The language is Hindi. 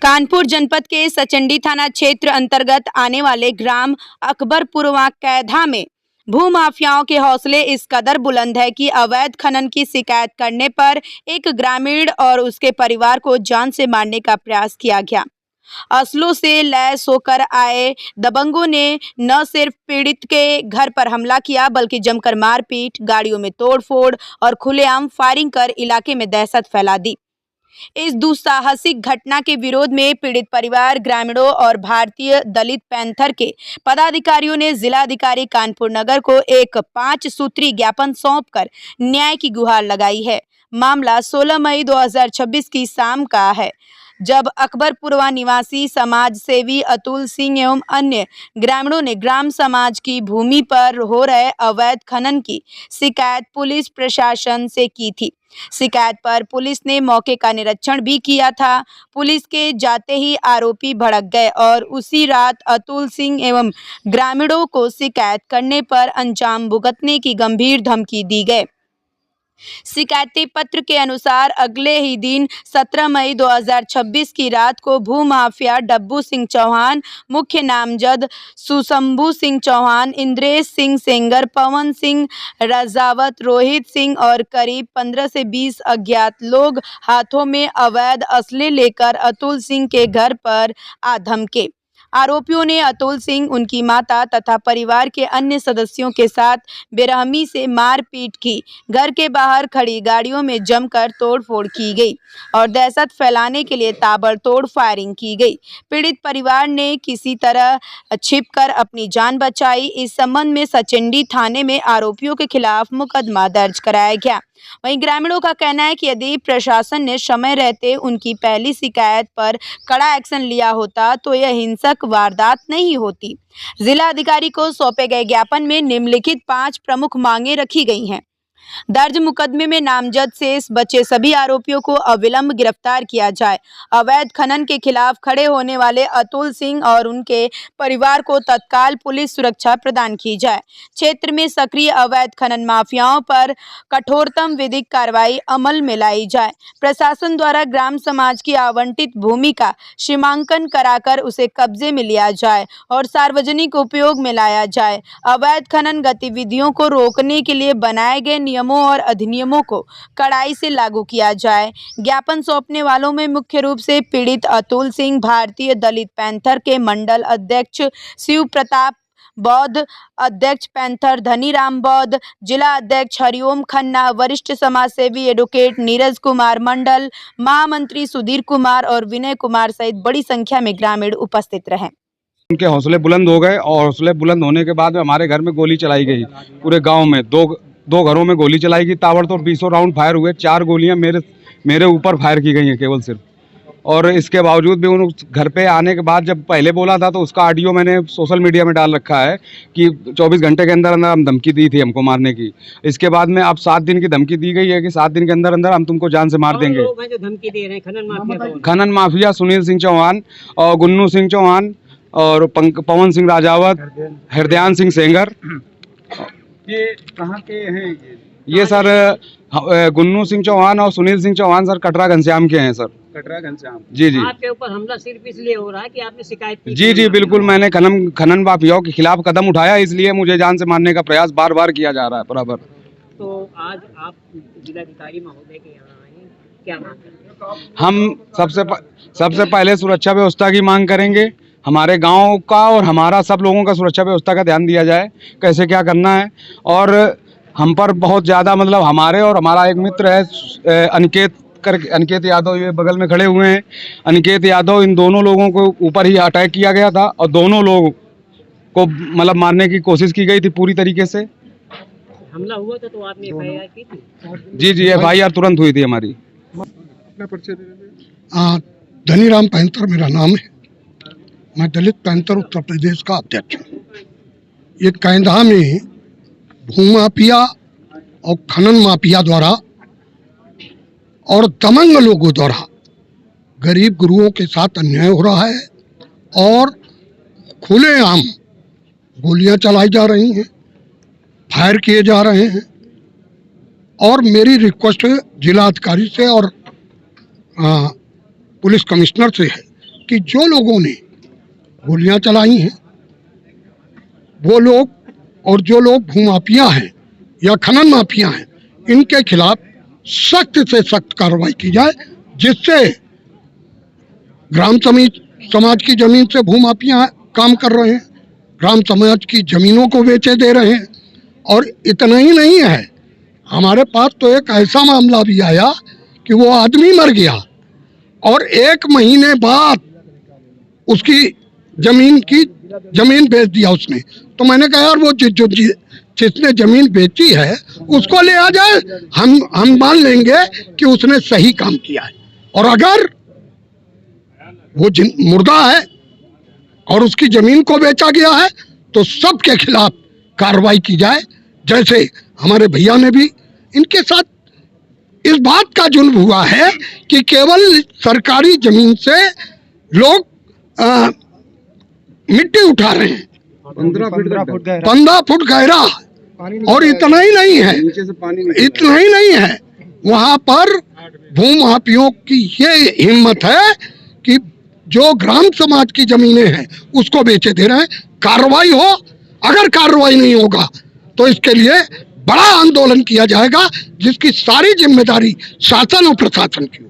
कानपुर जनपद के सचंडी थाना क्षेत्र अंतर्गत आने वाले ग्राम अकबरपुरवा कैधा में भूमाफियाओं के हौसले इस कदर बुलंद है कि अवैध खनन की शिकायत करने पर एक ग्रामीण और उसके परिवार को जान से मारने का प्रयास किया गया। असलों से लैस होकर आए दबंगों ने न सिर्फ पीड़ित के घर पर हमला किया बल्कि जमकर मारपीट, गाड़ियों में तोड़फोड़ और खुलेआम फायरिंग कर इलाके में दहशत फैला दी। इस दुस्साहसिक घटना के विरोध में पीड़ित परिवार, ग्रामीणों और भारतीय दलित पैंथर के पदाधिकारियों ने जिलाधिकारी कानपुर नगर को एक 5 सूत्री ज्ञापन सौंपकर न्याय की गुहार लगाई है। मामला 16 मई 2026 की शाम का है, जब अकबरपुरवा निवासी समाज सेवी अतुल सिंह एवं अन्य ग्रामीणों ने ग्राम समाज की भूमि पर हो रहे अवैध खनन की शिकायत पुलिस प्रशासन से की थी। शिकायत पर पुलिस ने मौके का निरीक्षण भी किया था। पुलिस के जाते ही आरोपी भड़क गए और उसी रात अतुल सिंह एवं ग्रामीणों को शिकायत करने पर अंजाम भुगतने की गंभीर धमकी दी गई। शिकायती पत्र के अनुसार अगले ही दिन 17 मई 2026 की रात को भूमाफिया डब्बू सिंह चौहान, मुख्य नामजद सुशंभू सिंह चौहान, इंद्रेश सिंह सेंगर, पवन सिंह रजावत, रोहित सिंह और करीब 15 से 20 अज्ञात लोग हाथों में अवैध असले लेकर अतुल सिंह के घर पर आ धमके। आरोपियों ने अतुल सिंह, उनकी माता तथा परिवार के अन्य सदस्यों के साथ बेरहमी से मारपीट की। घर के बाहर खड़ी गाड़ियों में जमकर तोड़फोड़ की गई और दहशत फैलाने के लिए ताबड़तोड़ फायरिंग की गई। पीड़ित परिवार ने किसी तरह छिपकर अपनी जान बचाई। इस संबंध में सचंडी थाने में आरोपियों के खिलाफ मुकदमा दर्ज कराया गया। वहीं ग्रामीणों का कहना है कि यदि प्रशासन ने समय रहते उनकी पहली शिकायत पर कड़ा एक्शन लिया होता तो यह हिंसक वारदात नहीं होती। जिला अधिकारी को सौंपे गए ज्ञापन में निम्नलिखित 5 प्रमुख मांगे रखी गई हैं। दर्ज मुकदमे में नामजद शेष बचे सभी आरोपियों को अविलंब गिरफ्तार किया जाए। अवैध खनन के खिलाफ खड़े होने वाले अतुल सिंह और उनके परिवार को तत्काल पुलिस सुरक्षा प्रदान की जाए। क्षेत्र में सक्रिय अवैध खनन माफियाओं पर कठोरतम विधिक कार्रवाई अमल में लाई जाए। प्रशासन द्वारा ग्राम समाज की आवंटित भूमि का सीमांकन कराकर उसे कब्जे में लिया जाए और सार्वजनिक उपयोग में लाया जाए। अवैध खनन गतिविधियों को रोकने के लिए बनाए गए नियमों और अधिनियमों को कड़ाई से लागू किया जाए। ज्ञापन सौंपने वालों में मुख्य रूप से पीड़ित अतुल सिंह, भारतीय दलित पैंथर के मंडल अध्यक्ष शिव प्रताप बौद्ध, अध्यक्ष पैंथर धनीराम बौद्ध, जिला अध्यक्ष हरिओम खन्ना, वरिष्ठ समाज सेवी एडवोकेट नीरज कुमार मंडल, महामंत्री सुधीर कुमार और विनय कुमार सहित बड़ी संख्या में ग्रामीण उपस्थित रहे। उनके हौसले बुलंद हो गए और हौसले बुलंद होने के बाद हमारे घर में गोली चलाई गई। पूरे गांव में दो घरों में गोली चलाई गई। ताबड़तोड़ 20 राउंड फायर हुए। 4 गोलियां मेरे ऊपर फायर की गई हैं केवल सिर्फ। और इसके बावजूद भी उन घर पे आने के बाद जब पहले बोला था तो उसका ऑडियो मैंने सोशल मीडिया में डाल रखा है कि 24 घंटे के अंदर अंदर हम धमकी दी थी हमको मारने की। इसके बाद में अब 7 दिन की धमकी दी गई है कि 7 दिन के अंदर अंदर हम तुमको जान से मार देंगे। जो धमकी दे रहे हैं खनन माफिया सुनील सिंह चौहान और गुन्नू सिंह चौहान और पवन सिंह राजावत, हृदयान सिंह सेंगर। ये कहाँ के हैं? ये सर गुन्नू सिंह चौहान और सुनील सिंह चौहान सर कटरा घनश्याम के हैं सर। कटरा घनश्याम। जी जी। आपके ऊपर हमला सिर्फ इसलिए हो रहा है कि आपने शिकायत की? जी जी बिल्कुल, मैंने खनन माफियाओं के खिलाफ कदम उठाया, इसलिए मुझे जान से मारने का प्रयास बार बार किया जा रहा है बराबर। तो आज आप जिलाधिकारी महोदय के यहाँ आए, क्या मांग करेंगे? हम सबसे पहले सुरक्षा व्यवस्था की मांग करेंगे। हमारे गांव का और हमारा सब लोगों का सुरक्षा व्यवस्था का ध्यान दिया जाए, कैसे क्या करना है। और हम पर बहुत ज़्यादा मतलब हमारे और हमारा एक मित्र है अनिकेत यादव, ये बगल में खड़े हुए हैं, अनिकेत यादव, इन दोनों लोगों को ऊपर ही अटैक किया गया था और दोनों लोगों को मतलब मारने की कोशिश की गई थी पूरी तरीके से। हमला हुआ था तो आपने FIR की थी? जी जी, FIR तुरंत हुई थी हमारी। धनीराम पैंथर मेरा नाम है। मैं दलित पैंथर उत्तर प्रदेश का अध्यक्ष हूँ। ये कैंधा में भूमाफिया और खनन माफिया द्वारा और दमंग लोगों द्वारा गरीब गुरुओं के साथ अन्याय हो रहा है और खुलेआम गोलियां चलाई जा रही हैं, फायर किए जा रहे हैं। और मेरी रिक्वेस्ट जिला अधिकारी से और पुलिस कमिश्नर से है कि जो लोगों ने गोलियां चलाई हैं वो लोग और जो लोग भूमाफिया हैं या खनन माफिया हैं, इनके खिलाफ सख्त से सख्त कार्रवाई की जाए, जिससे ग्राम समाज की जमीन से भूमाफिया काम कर रहे हैं, ग्राम समाज की जमीनों को बेचे दे रहे हैं। और इतना ही नहीं है, हमारे पास तो एक ऐसा मामला भी आया कि वो आदमी मर गया और 1 महीने बाद उसकी जमीन बेच दिया उसने। तो मैंने कहा यार वो जिसने जमीन बेची है उसको ले आ जाए, हम मान लेंगे कि उसने सही काम किया है। और अगर वो मुर्दा है और उसकी जमीन को बेचा गया है तो सबके खिलाफ कार्रवाई की जाए। जैसे हमारे भैया ने भी, इनके साथ इस बात का जुल्म हुआ है कि केवल सरकारी जमीन से लोग मिट्टी उठा रहे हैं 15 फुट गहरा। और इतना ही नहीं है, इतना ही नहीं है, वहां पर भूमाफियों की ये हिम्मत है कि जो ग्राम समाज की जमीनें हैं उसको बेचे दे रहे हैं। कार्रवाई हो, अगर कार्रवाई नहीं होगा तो इसके लिए बड़ा आंदोलन किया जाएगा, जिसकी सारी जिम्मेदारी शासन और प्रशासन की।